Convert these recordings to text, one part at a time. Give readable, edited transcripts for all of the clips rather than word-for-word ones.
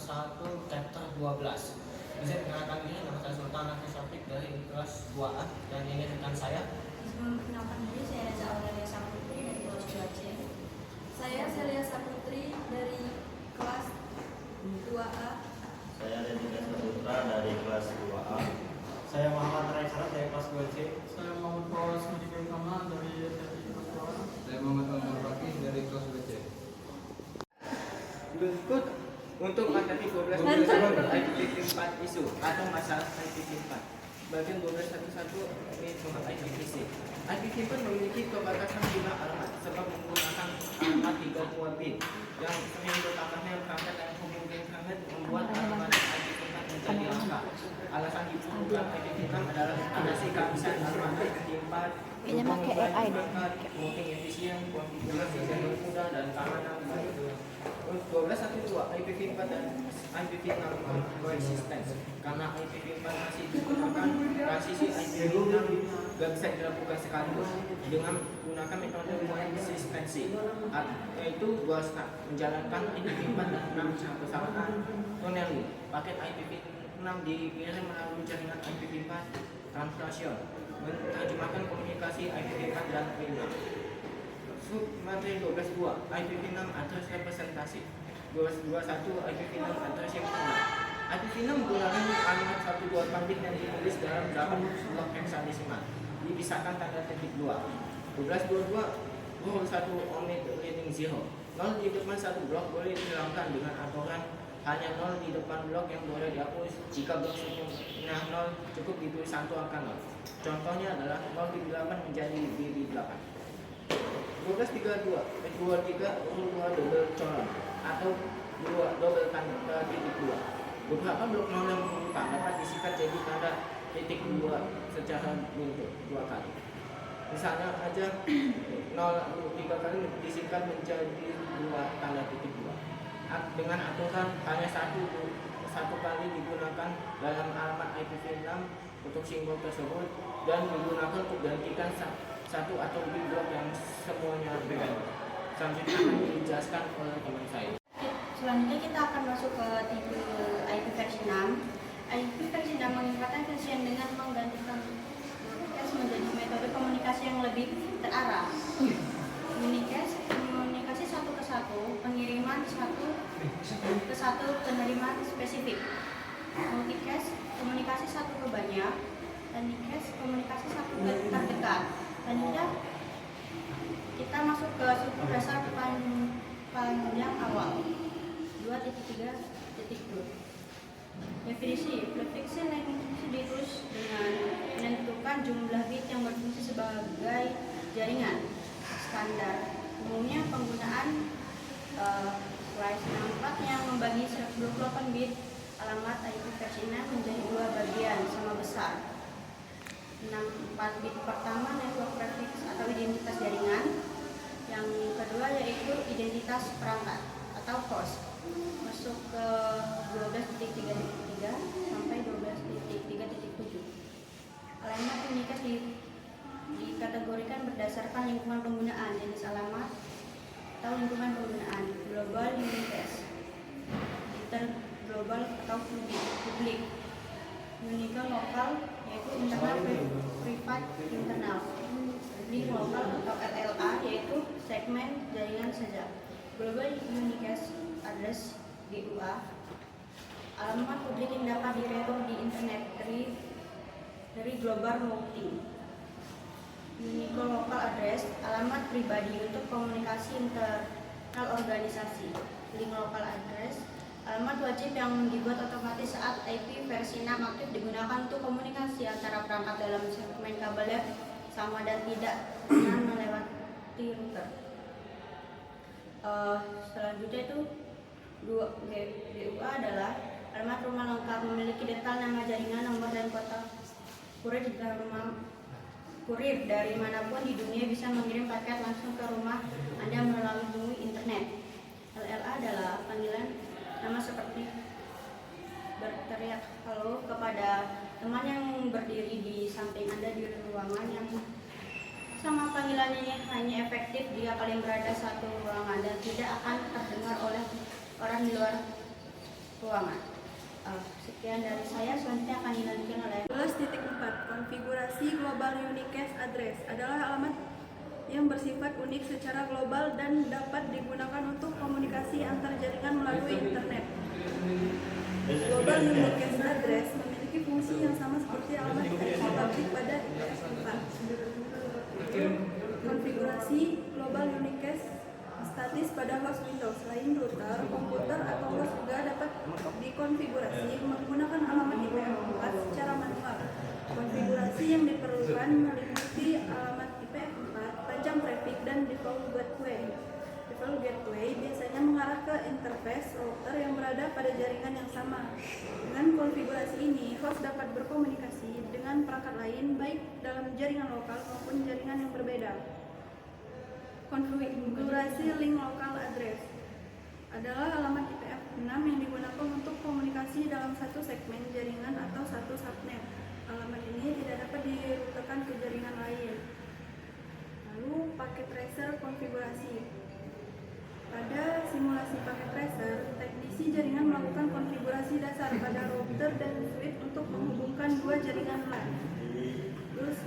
1 chapter 12. Bisa mengenalkan diri, nama saya Sultan Hafiz Syafiq dari kelas 2A dan ini rekan saya. Mengenalkan diri, saya Reza Aurelia Saputri dari kelas 2C. Saya Celia Saputri dari kelas 2A. Saya Dedika Saputra dari kelas 2A. Saya Muhammad Raisara dari kelas 2C. Saya Muhammad Fawaz Mujibur Kamal dari kelas 2A. Saya Muhammad Alman Fakih dari kelas 2C. Berikut untuk materi 12 IPv 4 isu atau masalah IPv 4. Bagian 12.1 ini tentang IPv6. IPv 4 memiliki keterbatasan jumlah alamat sebab menggunakan alamat 32 bit yang sering bertambahnya perangkat yang memungkinkan membuat alamat IPv 4 menjadi angka. Alasan diperlukan IPv 6 adalah adanya kehabisan alamat IPv 4 Ini pakai AI deh. mungkin efisien, konfigurasi yang mudah dan keamanan baik. 12.1.2 IPv 4 dan IPv 6 coexistence. Karena IPv 4 masih digunakan, transisi IPv 6 gak bisa dilakukan sekaligus dengan menggunakan metode coexistency, yaitu dua step menjalankan IPv 4 dan 6 secara bersamaan. Tonally, paket IPv 6 dikirim melalui jaringan IPv 4 translation, menerjemahkan komunikasi IPv 4 dan IPv 6. Materi 12.2 IPv 6 address representasi. 12.2.1 IPv 6 address yang pertama. IPv 6 menggunakan alamat 128 bit yang ditulis dalam 8 blok heksadesimal dipisahkan tanda titik 2. 12.22 rule 1 omit leading 0. 0 di depan satu blok boleh dihilangkan dengan aturan hanya 0 di depan blok yang boleh dihapus jika blok sebelumnya 0 cukup ditulis satu angka 0. Contohnya adalah 0 di 8 menjadi di 8. 12.32 2 double colon atau 2 double tanda titik 2. Beberapa blok 0 yang berupa dapat disingkat jadi tanda titik 2 secara bentuk 2 kali. Misalnya aja 0 3 kali disingkat menjadi 2 tanda titik 2. Dengan aturan hanya satu kali digunakan dalam alamat IPv6 untuk simbol tersebut dan digunakan untuk gantikan satu atau lebih blok yang semuanya berbeda. Selanjutnya akan dijelaskan oleh teman saya. Selanjutnya kita akan masuk ke tipe IP versi 6. IP versi 6 meningkatkan efisien dengan menggantikan unicast menjadi metode komunikasi yang lebih terarah. Unicast komunikasi satu ke satu, pengiriman satu ke satu, penerimaan spesifik. Multicast komunikasi satu ke banyak, dan unicast komunikasi satu ke terdekat. Selanjutnya kita masuk ke suku dasar panjang awal 2.3.2. Definisi prefiksi linguistik ditulis dengan menentukan jumlah bit yang berfungsi sebagai jaringan standar. Umumnya penggunaan slice 64 yang membagi 128 bit alamat IP versi 6 menjadi dua bagian sama besar. 64 bit pertama network prefix atau identitas jaringan, yang kedua yaitu identitas perangkat atau host. Masuk ke 12.3.3 sampai 12.3.7. Alamat unicast dikategorikan berdasarkan lingkungan penggunaan, jenis alamat atau lingkungan penggunaan. Global unicast, interglobal atau publik. Unique lokal yaitu internal private internal. Link lokal atau LLA yaitu segmen jaringan saja. Global Unicast Address GUA, alamat publik yang dapat diretur di internet dari global routing. Unique local address, alamat pribadi untuk komunikasi internal organisasi. Link local address, alamat wajib yang dibuat otomatis saat IP versi 6 aktif digunakan untuk komunikasi antara perangkat dalam segmen kabel yang sama dan tidak dengan melewati router. Selanjutnya itu GUA adalah alamat rumah lengkap, memiliki detail nama jaringan, nomor dan kota kurir dari manapun di dunia bisa mengirim paket langsung ke rumah Anda melalui internet. LLA adalah panggilan nama seperti berteriak halo kepada teman yang berdiri di samping Anda di ruangan yang sama. Panggilannya hanya efektif jika kalian berada satu ruangan dan tidak akan terdengar oleh orang di luar keuangan. Sekian dari saya, selanjutnya akan dilanjutkan oleh 11.4 Konfigurasi Global Unicast Address adalah alamat yang bersifat unik secara global dan dapat digunakan untuk komunikasi antar jaringan melalui internet. Global Unicast Address memiliki fungsi yang sama seperti alamat IP publik pada IPv4. Konfigurasi Global Unicast statis pada host Windows. Selain router, komputer, atau host juga dapat dikonfigurasi menggunakan alamat IPv4 secara manual. Konfigurasi yang diperlukan meliputi alamat IPv4, panjang prefix, dan default gateway. Default gateway biasanya mengarah ke interface router yang berada pada jaringan yang sama. Dengan konfigurasi ini, host dapat berkomunikasi dengan perangkat lain baik dalam jaringan lokal maupun jaringan yang berbeda. Konfigurasi link local address adalah alamat IPv6 yang digunakan untuk komunikasi dalam satu segmen jaringan atau satu subnet. Alamat ini tidak dapat dirutekan ke jaringan lain. Lalu paket tracer konfigurasi. Pada simulasi paket tracer, teknisi jaringan melakukan konfigurasi dasar pada router dan switch untuk menghubungkan dua jaringan LAN. Terus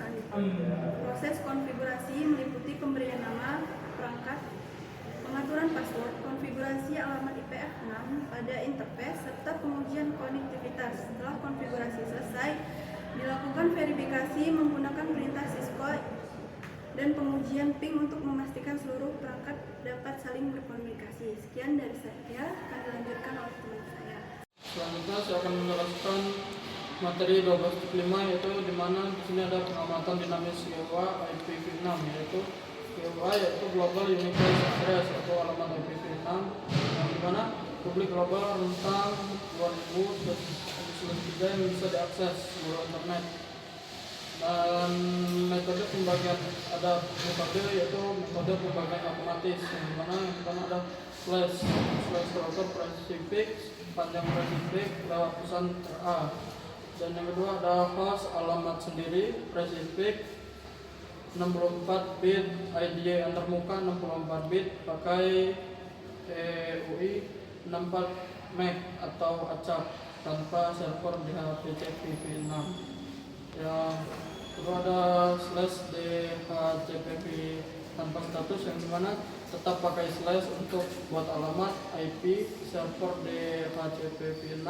proses konfigurasi meliputi pemberian nama perangkat, pengaturan password, konfigurasi alamat IPv6 pada interface, serta pengujian konektivitas. Setelah konfigurasi selesai, dilakukan verifikasi menggunakan perintah Cisco dan pengujian ping untuk memastikan seluruh perangkat dapat saling berkomunikasi. Sekian dari saya, akan dilanjutkan oleh teman saya. Selanjutnya saya akan menjelaskan materi 12.5, yaitu di mana di sini ada pengamatan dinamis GUA IPv6, yaitu GUA yaitu Global Unicast Address atau alamat IPv6, yang di mana publik global rentang 2000/3 yang bisa diakses melalui internet. Dan metode pembagian ada metode yaitu metode pembagian otomatis, yang di mana yang pertama ada slash router prefix, panjang prefix lewat pesan RA. Dan yang kedua ada host alamat sendiri prefix 64 bit, IDE antarmuka 64 bit, pakai EUI 64 MB atau acak tanpa server di HTTP/v6. Yang kedua ada slash DHCPV tanpa status, yang dimana tetap pakai slash untuk buat alamat IP server DHCPV6,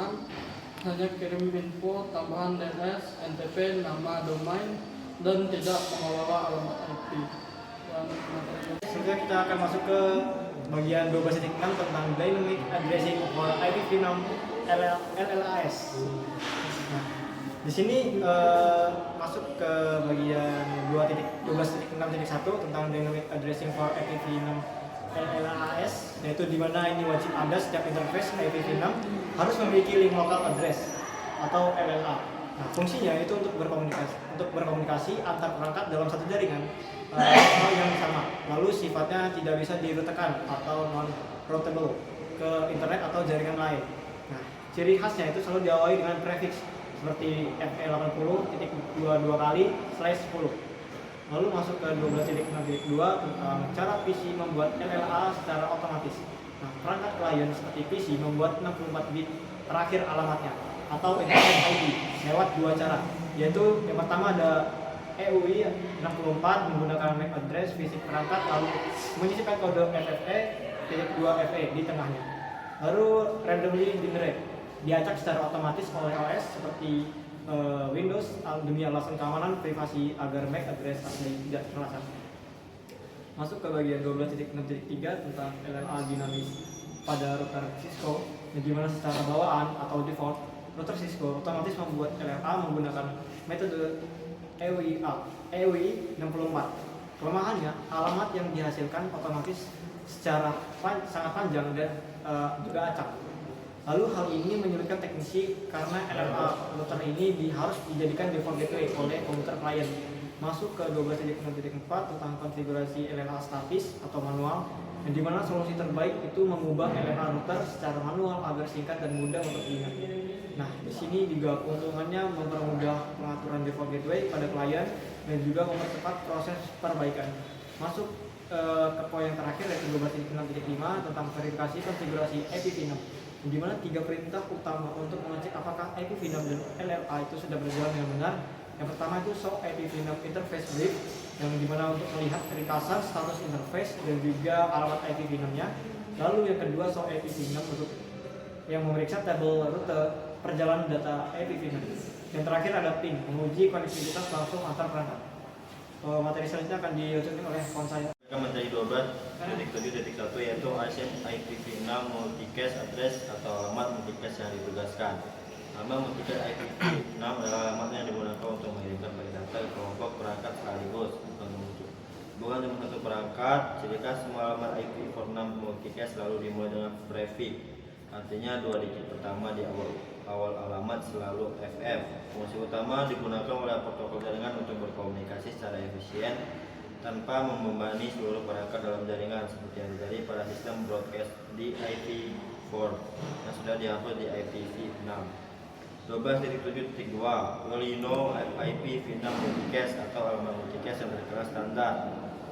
hanya kirim info tambahan DNS, NTP, nama domain, dan tidak mengelola alamat IP. Selanjutnya kita akan masuk ke bagian 12.6 tentang Dynamic Addressing for IPv6 LLAS. Nah, di sini masuk ke bagian 12.6.1 tentang Dynamic Addressing for IPv6 LLAS, yaitu di mana ini wajib ada setiap interface IPv6 harus memiliki link local address atau LLA. Nah, fungsinya itu untuk berkomunikasi antar perangkat dalam satu jaringan yang sama. Lalu sifatnya tidak bisa dirutekan atau non-routable ke internet atau jaringan lain. Nah, ciri khasnya itu selalu diawali dengan prefix seperti FE80.22 Lalu masuk ke 12.6.2 tentang cara PC membuat LLA secara otomatis. Nah, perangkat klien seperti PC membuat 64 bit terakhir alamatnya atau internet ID lewat dua cara, yaitu yang pertama ada EUI 64 menggunakan MAC address fisik perangkat, lalu menyisipkan kode FFE.2FE di tengahnya. Lalu randomly generate diacak secara otomatis oleh OS seperti Windows demi alasan keamanan privasi agar MAC address asli tidak terlacak. Masuk ke bagian 12.6.3 tentang LLA dinamis pada router Cisco, di mana secara bawaan atau default router Cisco otomatis membuat LLA menggunakan metode EUI 64. Kelemahannya, alamat yang dihasilkan otomatis secara sangat panjang dan juga acak. Lalu hal ini menyulitkan teknisi karena LLA router ini harus dijadikan default gateway oleh komputer klien. Masuk ke 12.6.4 tentang konfigurasi LLA statis atau manual, yang dimana solusi terbaik itu mengubah LLA router secara manual agar singkat dan mudah untuk diingat. Nah, di sini juga keuntungannya mempermudah pengaturan default gateway pada klien dan juga mempercepat proses perbaikan. Masuk ke poin yang terakhir yaitu 12.6.5 tentang verifikasi konfigurasi IPv6. di mana 3 perintah utama untuk mengecek apakah IPv6 dan LLA itu sudah berjalan dengan benar. Yang pertama itu show IPv6 interface brief, yang dimana untuk melihat ringkasan status interface dan juga alamat IPv6-nya. Lalu yang kedua show IPv6 untuk yang memeriksa tabel rute perjalanan data IPv6. Yang terakhir ada ping, menguji konektivitas langsung antar perangkat. Materi selanjutnya akan diucapkan oleh kawan saya. Mereka menjadi 12.7.1 yaitu ASN IPv6 multicast address atau alamat multicast yang ditugaskan. Alamat multicast IPv6 adalah alamat yang digunakan untuk mengirimkan paket data ke kelompok perangkat sekaligus. Bukan cuma satu perangkat, jika semua alamat IPv6 multicast selalu dimulai dengan prefix. Artinya 2 digit pertama di awal alamat selalu FF. Fungsi utama digunakan oleh protokol jaringan untuk berkomunikasi secara efisien tanpa membebani seluruh perangkat dalam jaringan seperti yang terjadi pada sistem broadcast di IP4 yang sudah dihapus di IPv6. 12.7.2 Will you know IPv6 multicast atau alamat multicast yang berkelas standar.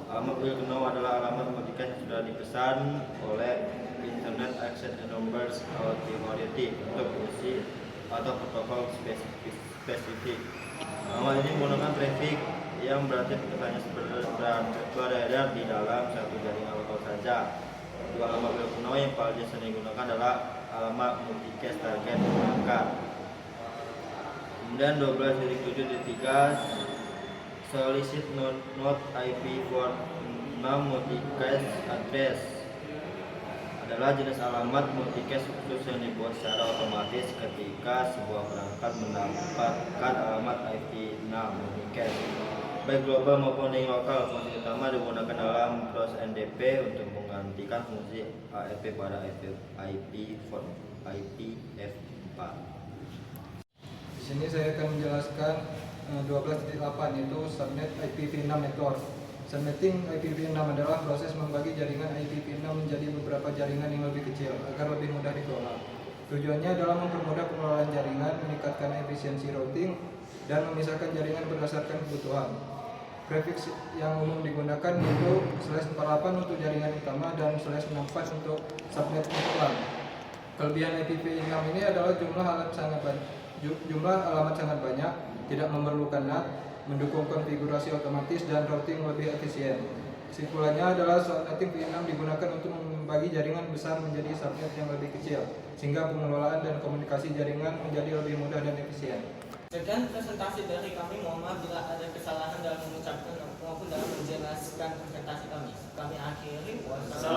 Alamat will you know adalah alamat multicast yang sudah dipesan oleh Internet Access Numbers Authority untuk fungsi atau protokol spesifik. Alamat ini menggunakan prefix yang berarti hanya beredar di dalam satu jaringan lokal saja. Dua alamat will you know yang paling sering digunakan adalah alamat multicast target perangkat. Kemudian 12.7.3 solicit not IP46 multicast address adalah jenis alamat multicast khusus yang dibuat secara otomatis ketika sebuah perangkat mendapatkan alamat IP6 multicast baik global maupun link lokal. Fungsi utama digunakan dalam proses NDP untuk menggantikan fungsi ARP pada IPv4. Di sini saya akan menjelaskan 12.8 yaitu subnet IPv6 network. Subnetting IPv6 adalah proses membagi jaringan IPv6 menjadi beberapa jaringan yang lebih kecil agar lebih mudah dikelola. Tujuannya adalah mempermudah pengelolaan jaringan, meningkatkan efisiensi routing, dan memisahkan jaringan berdasarkan kebutuhan. Prefix yang umum digunakan yaitu /48 untuk jaringan utama dan /64 untuk subnet untuk LAN. Kelebihan IPv6 ini adalah jumlah alamat sangat banyak, tidak memerlukan NAT, mendukung konfigurasi otomatis dan routing lebih efisien. Kesimpulannya adalah subnetting IPv6 digunakan untuk membagi jaringan besar menjadi subnet yang lebih kecil, sehingga pengelolaan dan komunikasi jaringan menjadi lebih mudah dan efisien. Sekian presentasi dari kami. Mohon maaf bila ada kesalahan dalam mengucapkan maupun dalam menjelaskan presentasi kami. Kami akhiri. Wassalamualaikum.